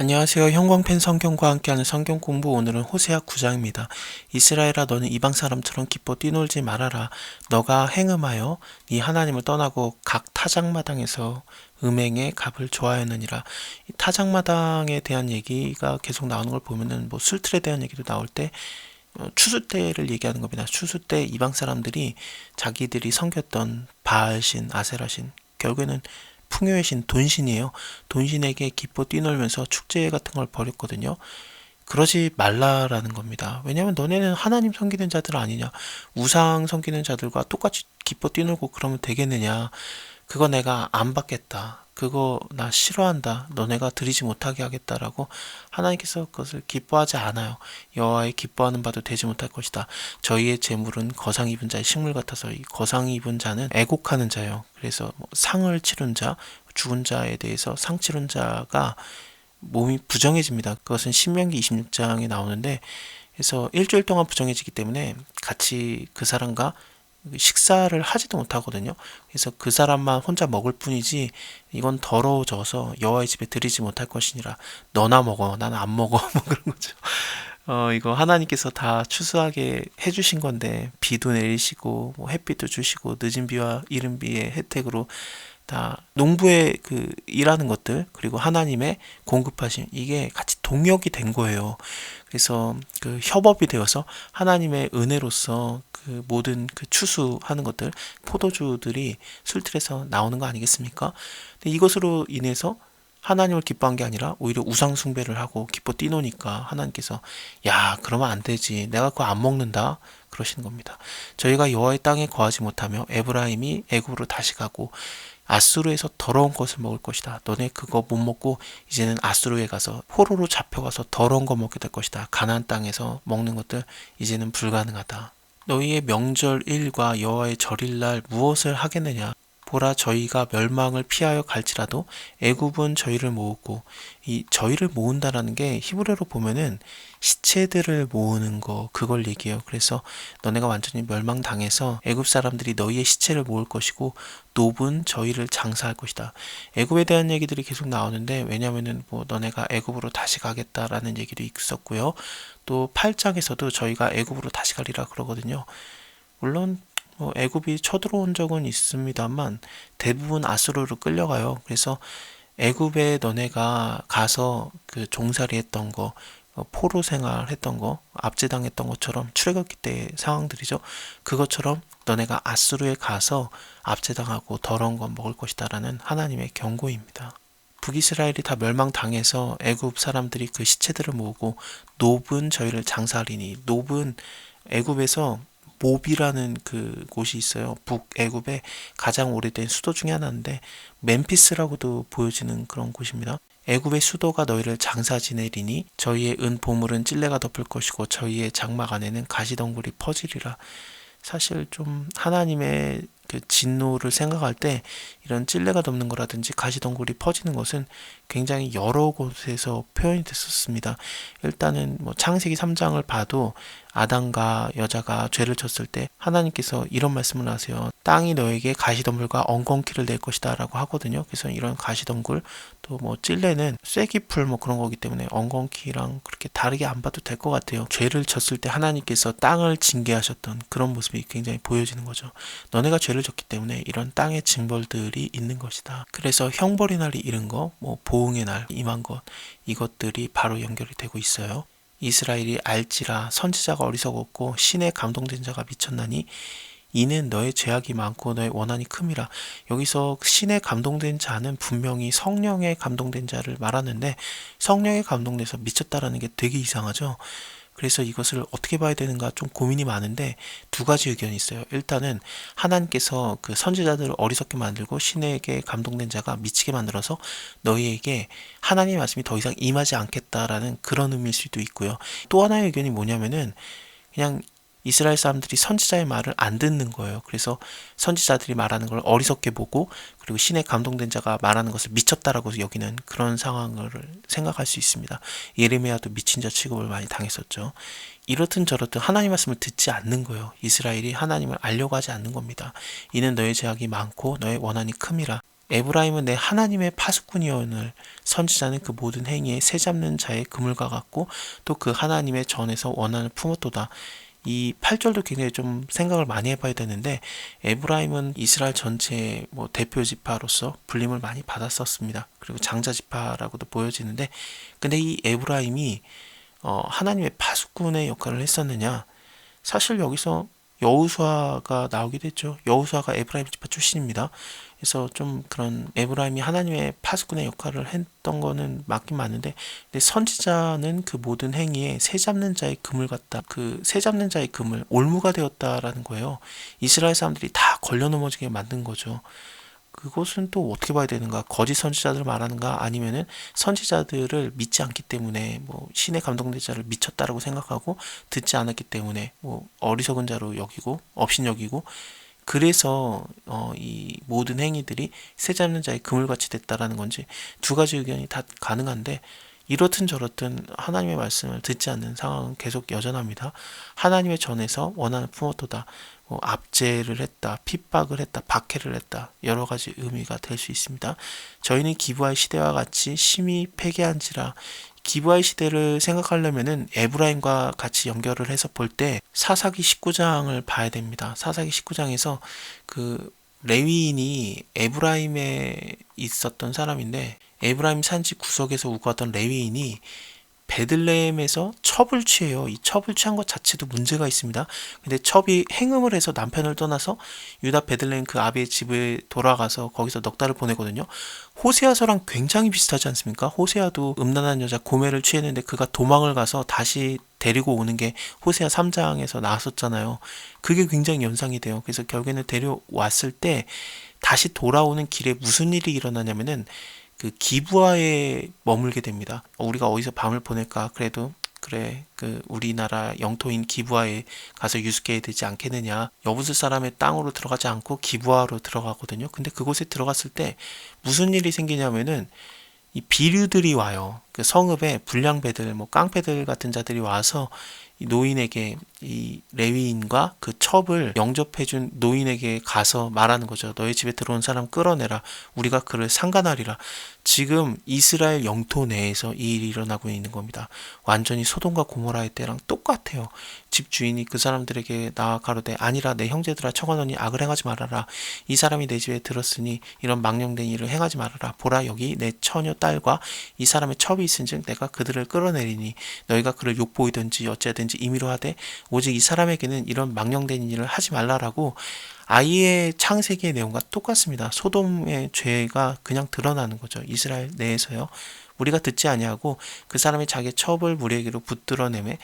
안녕하세요. 형광펜 성경과 함께하는 성경 공부. 오늘은 호세아 9장입니다. 이스라엘아, 너는 이방 사람처럼 기뻐 뛰놀지 말아라. 너가 행음하여 네 하나님을 떠나고 각 타작마당에서 음행의 값을 좋아하였느니라. 이 타작마당에 대한 얘기가 계속 나오는 걸 보면은 뭐 술틀에 대한 얘기도 나올 때 추수 때를 얘기하는 겁니다. 추수 때 이방 사람들이 자기들이 섬겼던 바알신, 아세라신, 결국에는 풍요의 신, 돈신이에요. 돈신에게 기뻐 뛰놀면서 축제 같은 걸 벌였거든요. 그러지 말라라는 겁니다. 왜냐하면 너네는 하나님 섬기는 자들 아니냐. 우상 섬기는 자들과 똑같이 기뻐 뛰놀고 그러면 되겠느냐. 그거 내가 안 받겠다. 그거 나 싫어한다. 너네가 드리지 못하게 하겠다라고 하나님께서 그것을 기뻐하지 않아요. 여호와의 기뻐하는 바도 되지 못할 것이다. 저희의 재물은 거상 입은 자의 식물 같아서 이 거상 입은 자는 애곡하는 자예요. 그래서 뭐 상을 치른 자, 죽은 자에 대해서 상 치른 자가 몸이 부정해집니다. 그것은 신명기 26장에 나오는데, 그래서 일주일 동안 부정해지기 때문에 같이 그 사람과 식사를 하지도 못하거든요. 그래서 그 사람만 혼자 먹을 뿐이지 이건 더러워져서 여호와의 집에 들이지 못할 것이니라. 너나 먹어, 나는 안 먹어. 뭐 그런 거죠. 이거 하나님께서 다 추수하게 해주신 건데 비도 내리시고 뭐 햇빛도 주시고 늦은 비와 이른 비의 혜택으로 다 농부의 그 일하는 것들, 그리고 하나님의 공급하심, 이게 같이 동역이 된 거예요. 그래서 그 협업이 되어서 하나님의 은혜로서 그 모든 그 추수하는 것들, 포도주들이 술틀에서 나오는 거 아니겠습니까? 근데 이것으로 인해서 하나님을 기뻐한 게 아니라 오히려 우상 숭배를 하고 기뻐 뛰노니까 하나님께서 야, 그러면 안 되지, 내가 그거 안 먹는다 그러시는 겁니다. 저희가 여호와의 땅에 거하지 못하며 에브라임이 애굽으로 다시 가고 아수르에서 더러운 것을 먹을 것이다. 너네 그거 못 먹고 이제는 아수르에 가서 포로로 잡혀가서 더러운 거 먹게 될 것이다. 가나안 땅에서 먹는 것들 이제는 불가능하다. 너희의 명절 일과 여호와의 절일날 무엇을 하겠느냐? 보라, 저희가 멸망을 피하여 갈지라도 애굽은 저희를 모으고, 이 저희를 모은다라는 게 히브리어로 보면은 시체들을 모으는 거, 그걸 얘기해요. 그래서 너네가 완전히 멸망당해서 애굽 사람들이 너희의 시체를 모을 것이고 노브는 저희를 장사할 것이다. 애굽에 대한 얘기들이 계속 나오는데, 왜냐면은 뭐 너네가 애굽으로 다시 가겠다라는 얘기도 있었고요. 또 8장에서도 저희가 애굽으로 다시 가리라 그러거든요. 물론 애굽이 쳐들어온 적은 있습니다만 대부분 아수르로 끌려가요. 그래서 애굽에 너네가 가서 그 종살이 했던 거, 포로 생활했던 거, 압제당했던 것처럼, 출애굽기 때 상황들이죠. 그것처럼 너네가 아수르에 가서 압제당하고 더러운 건 먹을 것이다라는 하나님의 경고입니다. 북이스라엘이 다 멸망당해서 애굽 사람들이 그 시체들을 모으고 노브는 저희를 장사하리니, 노브는 애굽에서 몹이라는 그 곳이 있어요. 북애굽의 가장 오래된 수도 중에 하나인데 멤피스라고도 보여지는 그런 곳입니다. 애굽의 수도가 너희를 장사 지내리니 저희의 은 보물은 찔레가 덮을 것이고 저희의 장막 안에는 가시덩굴이 퍼지리라. 사실 좀 하나님의 그 진노를 생각할 때 이런 찔레가 덮는 거라든지 가시덩굴이 퍼지는 것은 굉장히 여러 곳에서 표현이 됐었습니다. 일단은 뭐 창세기 3장을 봐도 아담과 여자가 죄를 졌을 때 하나님께서 이런 말씀을 하세요. 땅이 너에게 가시덤불과 엉겅퀴를 낼 것이다 라고 하거든요. 그래서 이런 가시덤굴, 또 뭐 찔레는 쐐기풀 뭐 그런 거기 때문에 엉겅퀴랑 그렇게 다르게 안 봐도 될 것 같아요. 죄를 졌을 때 하나님께서 땅을 징계하셨던 그런 모습이 굉장히 보여지는 거죠. 너네가 죄를 졌기 때문에 이런 땅의 징벌들이 있는 것이다. 그래서 형벌의 날이 이른 거, 뭐 보응의 날 임한 것, 이것들이 바로 연결이 되고 있어요. 이스라엘이 알지라 선지자가 어리석었고 신에 감동된 자가 미쳤나니 이는 너의 죄악이 많고 너의 원한이 큼이라. 여기서 신에 감동된 자는 분명히 성령에 감동된 자를 말하는데, 성령에 감동돼서 미쳤다라는 게 되게 이상하죠. 그래서 이것을 어떻게 봐야 되는가 좀 고민이 많은데 두 가지 의견이 있어요. 일단은 하나님께서 그 선지자들을 어리석게 만들고 신에게 감동된 자가 미치게 만들어서 너희에게 하나님의 말씀이 더 이상 임하지 않겠다라는 그런 의미일 수도 있고요. 또 하나의 의견이 뭐냐면은 그냥 이스라엘 사람들이 선지자의 말을 안 듣는 거예요. 그래서 선지자들이 말하는 걸 어리석게 보고, 그리고 신에 감동된 자가 말하는 것을 미쳤다라고 여기는 그런 상황을 생각할 수 있습니다. 예레미야도 미친 자 취급을 많이 당했었죠. 이렇든 저렇든 하나님 말씀을 듣지 않는 거예요. 이스라엘이 하나님을 알려고 하지 않는 겁니다. 이는 너의 죄악이 많고 너의 원한이 큼이라. 에브라임은 내 하나님의 파수꾼이오늘 선지자는 그 모든 행위에 새 잡는 자의 그물과 같고 또 그 하나님의 전에서 원한을 품었도다. 이 8절도 굉장히 좀 생각을 많이 해봐야 되는데 에브라임은 이스라엘 전체의 뭐 대표 지파로서 불림을 많이 받았었습니다. 그리고 장자 지파라고도 보여지는데 근데 이 에브라임이 하나님의 파수꾼의 역할을 했었느냐? 사실 여기서 여호수아가 나오기도 했죠. 여호수아가 에브라임 지파 출신입니다. 그래서 좀 그런 에브라임이 하나님의 파수꾼의 역할을 했던 거는 맞긴 맞는데, 근데 선지자는 그 모든 행위에 새 잡는 자의 금을 갖다, 그 새 잡는 자의 금을 올무가 되었다라는 거예요. 이스라엘 사람들이 다 걸려 넘어지게 만든 거죠. 그것은 또 어떻게 봐야 되는가? 거짓 선지자들 말하는가? 아니면은 선지자들을 믿지 않기 때문에 뭐 신의 감동된 자를 미쳤다라고 생각하고 듣지 않았기 때문에 뭐 어리석은 자로 여기고 업신여기고 그래서 이 모든 행위들이 새 잡는 자의 그물같이 됐다라는 건지 두 가지 의견이 다 가능한데 이렇든 저렇든 하나님의 말씀을 듣지 않는 상황은 계속 여전합니다. 하나님의 전에서 원한을 품었도다. 뭐 압제를 했다, 핍박을 했다, 박해를 했다 여러 가지 의미가 될 수 있습니다. 저희는 기브아의 시대와 같이 심히 패괴한지라 기브아의 시대를 생각하려면은 에브라임과 같이 연결을 해서 볼 때 사사기 19장을 봐야 됩니다. 사사기 19장에서 그 레위인이 에브라임에 있었던 사람인데 에브라임 산지 구석에서 우거하던 레위인이 베들레헴에서 첩을 취해요. 이 첩을 취한 것 자체도 문제가 있습니다. 근데 첩이 행음을 해서 남편을 떠나서 유다 베들레헴 그 아비의 집에 돌아가서 거기서 넉 달을 보내거든요. 호세아서랑 굉장히 비슷하지 않습니까? 호세아도 음란한 여자 고멜을 취했는데 그가 도망을 가서 다시 데리고 오는 게 호세아 3장에서 나왔었잖아요. 그게 굉장히 연상이 돼요. 그래서 결국에는 데려왔을 때 다시 돌아오는 길에 무슨 일이 일어나냐면은 그 기브아에 머물게 됩니다. 우리가 어디서 밤을 보낼까? 그래도 그래 그 우리나라 영토인 기브아에 가서 유숙해야 되지 않겠느냐. 여부스 사람의 땅으로 들어가지 않고 기브아로 들어가거든요. 근데 그곳에 들어갔을 때 무슨 일이 생기냐면은 이 비류들이 와요. 그 성읍에 불량배들, 뭐 깡패들 같은 자들이 와서 이 노인에게 이 레위인과 그 첩을 영접해준 노인에게 가서 말하는 거죠. 너희 집에 들어온 사람 끌어내라. 우리가 그를 상관하리라. 지금 이스라엘 영토 내에서 이 일이 일어나고 있는 겁니다. 완전히 소돔과 고모라의 때랑 똑같아요. 집 주인이 그 사람들에게 나와 가로되 아니라 내 형제들아 청하노니 악을 행하지 말아라. 이 사람이 내 집에 들었으니 이런 망령된 일을 행하지 말아라. 보라 여기 내 처녀 딸과 이 사람의 첩이 있은즉 내가 그들을 끌어내리니 너희가 그를 욕보이든지 어찌하든지 임의로 하되 오직 이 사람에게는 이런 망령된 일을 하지 말라라고 아이의 창세기의 내용과 똑같습니다. 소돔의 죄가 그냥 드러나는 거죠. 이스라엘 내에서요. 우리가 듣지 아니하고 그 사람이 자기의 첩을 무리에게로 붙들어내매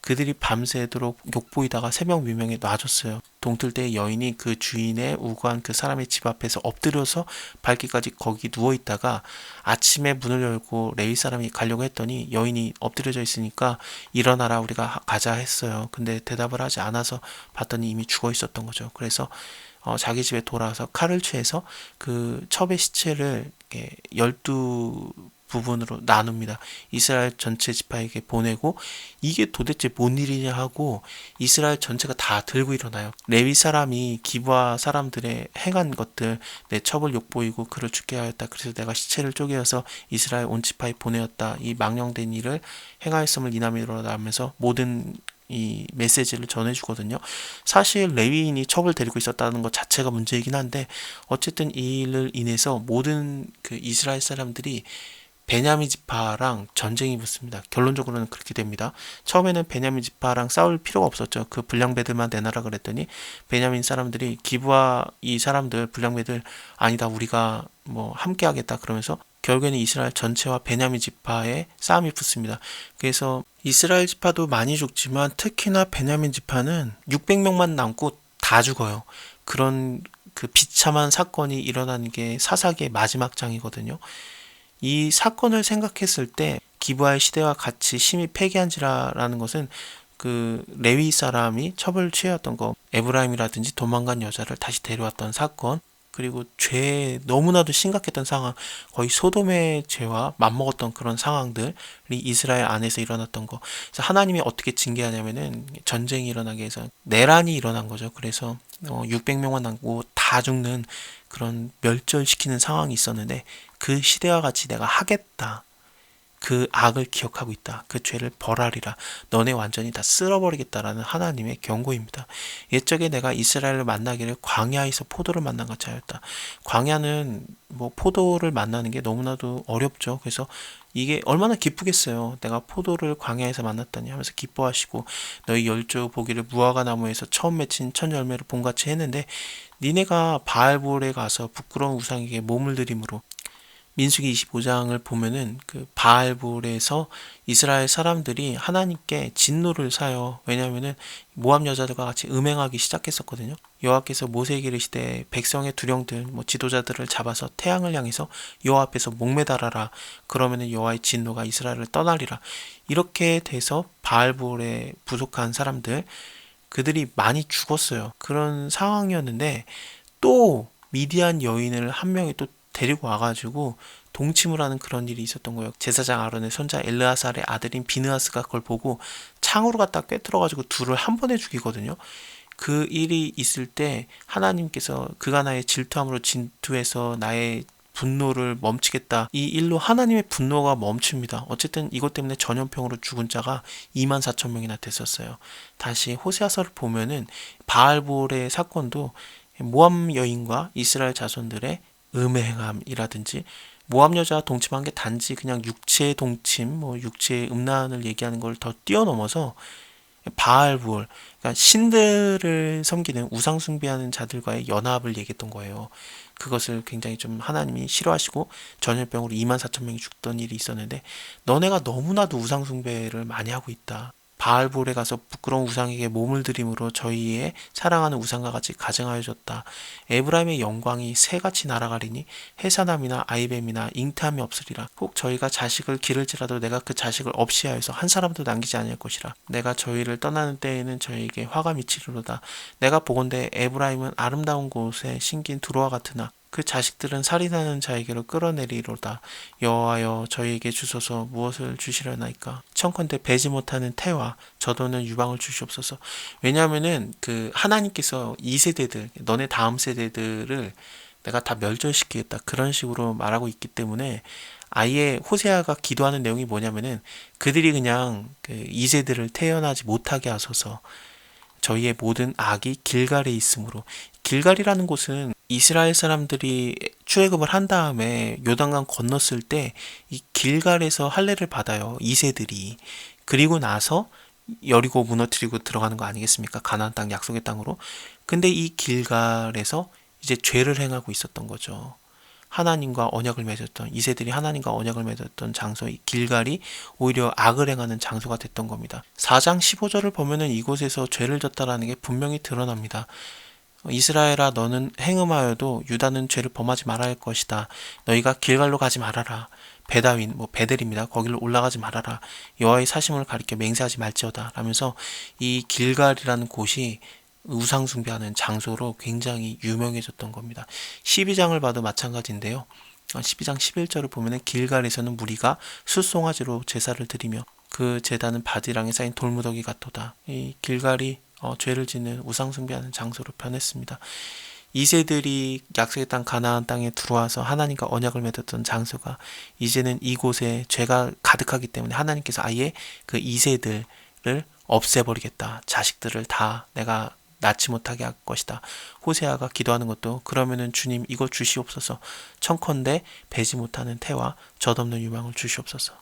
그들이 밤새도록 욕보이다가 새벽 미명에 놔줬어요. 동틀 때 여인이 그 주인의 우거한 그 사람의 집 앞에서 엎드려서 밝기까지 거기 누워있다가 아침에 문을 열고 레위 사람이 가려고 했더니 여인이 엎드려져 있으니까 일어나라 우리가 가자 했어요. 근데 대답을 하지 않아서 봤더니 이미 죽어 있었던 거죠. 그래서 자기 집에 돌아와서 칼을 취해서 그 첩의 시체를 12 부분으로 나눕니다. 이스라엘 전체 지파에게 보내고 이게 도대체 뭔 일이냐 하고 이스라엘 전체가 다 들고 일어나요. 레위 사람이 기브아 사람들의 행한 것들 내 첩을 욕보이고 그를 죽게 하였다. 그래서 내가 시체를 쪼개어서 이스라엘 온 지파에 보내었다. 이 망령된 일을 행하였음을 이남이로 나면서 모든 이 메시지를 전해주거든요. 사실 레위인이 첩을 데리고 있었다는 것 자체가 문제이긴 한데 어쨌든 이 일을 인해서 모든 그 이스라엘 사람들이 베냐민 지파랑 전쟁이 붙습니다. 결론적으로는 그렇게 됩니다. 처음에는 베냐민 지파랑 싸울 필요가 없었죠. 그 불량배들만 내놔라 그랬더니 베냐민 사람들이 기브아 이 사람들 불량배들 아니다 우리가 뭐 함께 하겠다 그러면서 결국에는 이스라엘 전체와 베냐민 지파의 싸움이 붙습니다. 그래서 이스라엘 지파도 많이 죽지만 특히나 베냐민 지파는 600명만 남고 다 죽어요. 그런 그 비참한 사건이 일어나는 게 사사기의 마지막 장이거든요. 이 사건을 생각했을 때 기브아의 시대와 같이 심히 패기한지라라는 것은 그 레위 사람이 첩을 취하였던 거 에브라임이라든지 도망간 여자를 다시 데려왔던 사건 그리고 죄 너무나도 심각했던 상황 거의 소돔의 죄와 맞먹었던 그런 상황들이 이스라엘 안에서 일어났던 거 그래서 하나님이 어떻게 징계하냐면은 전쟁이 일어나게 해서 내란이 일어난 거죠. 그래서 600명만 남고 다 죽는 그런 멸절시키는 상황이 있었는데 그 시대와 같이 내가 하겠다. 그 악을 기억하고 있다. 그 죄를 벌하리라. 너네 완전히 다 쓸어버리겠다라는 하나님의 경고입니다. 옛적에 내가 이스라엘을 만나기를 광야에서 포도를 만난 것처 하였다. 광야는 뭐 포도를 만나는 게 너무나도 어렵죠. 그래서 이게 얼마나 기쁘겠어요. 내가 포도를 광야에서 만났다니 하면서 기뻐하시고 너희 열조 보기를 무화과 나무에서 처음 맺힌 첫 열매를 본같이 했는데 니네가 바알볼에 가서 부끄러운 우상에게 몸을 들임으로 민수기 25장을 보면은 그 바알볼에서 이스라엘 사람들이 하나님께 진노를 사요. 왜냐하면은 모압 여자들과 같이 음행하기 시작했었거든요. 여호와께서 모세에게 이르시되 백성의 두령들 지도자들을 잡아서 태양을 향해서 여호와 앞에서 목매달아라. 그러면은 여호와의 진노가 이스라엘을 떠나리라. 이렇게 돼서 바알볼에 부속한 사람들 그들이 많이 죽었어요. 그런 상황이었는데 또 미디안 여인을 한 명이 또 데리고 와가지고 동침을 하는 그런 일이 있었던 거예요. 제사장 아론의 손자 엘르아살의 아들인 비느하스가 그걸 보고 창으로 갖다 꿰뚫어가지고 둘을 한 번에 죽이거든요. 그 일이 있을 때 하나님께서 그가 나의 질투함으로 진투해서 나의 분노를 멈추겠다. 이 일로 하나님의 분노가 멈춥니다. 어쨌든 이것 때문에 전염병으로 죽은 자가 2만 4천 명이나 됐었어요. 다시 호세아서를 보면은 바알볼의 사건도 모압 여인과 이스라엘 자손들의 음행함이라든지 모압 여자와 동침한 게 단지 그냥 육체의 동침, 육체의 음란을 얘기하는 걸 더 뛰어넘어서 바알볼, 그러니까 신들을 섬기는 우상 숭배하는 자들과의 연합을 얘기했던 거예요. 그것을 굉장히 좀 하나님이 싫어하시고 전염병으로 2만 4천 명이 죽던 일이 있었는데 너네가 너무나도 우상 숭배를 많이 하고 있다. 바알볼에 가서 부끄러운 우상에게 몸을 들임으로 저희의 사랑하는 우상과 같이 가증하여졌다. 에브라임의 영광이 새같이 날아가리니 해사남이나 아이뱀이나 잉태함이 없으리라. 혹 저희가 자식을 기를지라도 내가 그 자식을 없이 하여서 한 사람도 남기지 아니할 것이라. 내가 저희를 떠나는 때에는 저희에게 화가 미치리로다. 내가 보건대 에브라임은 아름다운 곳에 심긴 두루와 같으나 그 자식들은 살인하는 자에게로 끌어내리로다. 여호와여 저희에게 주소서 무엇을 주시려나이까. 청컨대 배지 못하는 태와 저도는 유방을 주시옵소서. 왜냐하면은 그 하나님께서 이 세대들 너네 다음 세대들을 내가 다 멸절시키겠다 그런 식으로 말하고 있기 때문에 아예 호세아가 기도하는 내용이 뭐냐면은 그들이 그냥 그 2세들을 태어나지 못하게 하소서. 저희의 모든 악이 길갈에 있으므로. 길갈이라는 곳은 이스라엘 사람들이 출애굽을 한 다음에 요단강 건넜을 때 이 길갈에서 할례를 받아요. 2세들이. 그리고 나서 여리고 무너뜨리고 들어가는 거 아니겠습니까? 가나안 땅 약속의 땅으로. 근데 이 길갈에서 이제 죄를 행하고 있었던 거죠. 하나님과 언약을 맺었던 2세들이 하나님과 언약을 맺었던 장소 이 길갈이 오히려 악을 행하는 장소가 됐던 겁니다. 4장 15절을 보면은 이곳에서 죄를 졌다라는 게 분명히 드러납니다. 이스라엘아 너는 행음하여도 유다는 죄를 범하지 말아야 할 것이다. 너희가 길갈로 가지 말아라. 베다윈 베델입니다. 거기를 올라가지 말아라. 여호와의 사심을 가리켜 맹세하지 말지어다. 라면서 이 길갈이라는 곳이 우상 숭배하는 장소로 굉장히 유명해졌던 겁니다. 12장을 봐도 마찬가지인데요. 12장 11절을 보면 길갈에서는 무리가 숫송아지로 제사를 드리며 그 제단은 바디랑에 쌓인 돌무더기 같도다. 이 길갈이 죄를 짓는 우상 숭배하는 장소로 변했습니다. 2세들이 약속의 땅 가나안 땅에 들어와서 하나님과 언약을 맺었던 장소가 이제는 이곳에 죄가 가득하기 때문에 하나님께서 아예 그 2세들을 없애버리겠다. 자식들을 다 내가 낳지 못하게 할 것이다. 호세아가 기도하는 것도 그러면은 주님 이거 주시옵소서. 청컨대 배지 못하는 태와 젖없는 유망을 주시옵소서.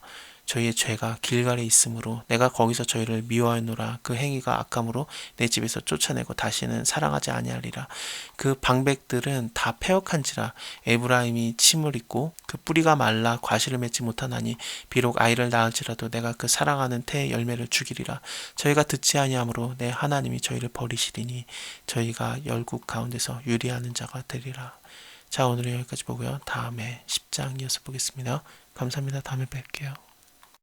저희의 죄가 길갈에 있으므로 내가 거기서 저희를 미워하노라. 그 행위가 악함으로 내 집에서 쫓아내고 다시는 사랑하지 아니하리라. 그 방백들은 다 패역한지라. 에브라임이 침을 입고 그 뿌리가 말라 과실을 맺지 못하나니 비록 아이를 낳을지라도 내가 그 사랑하는 태의 열매를 죽이리라. 저희가 듣지 아니하므로 내 하나님이 저희를 버리시리니 저희가 열국 가운데서 유리하는 자가 되리라. 자, 오늘은 여기까지 보고요. 다음에 10장 이어서 보겠습니다. 감사합니다. 다음에 뵐게요.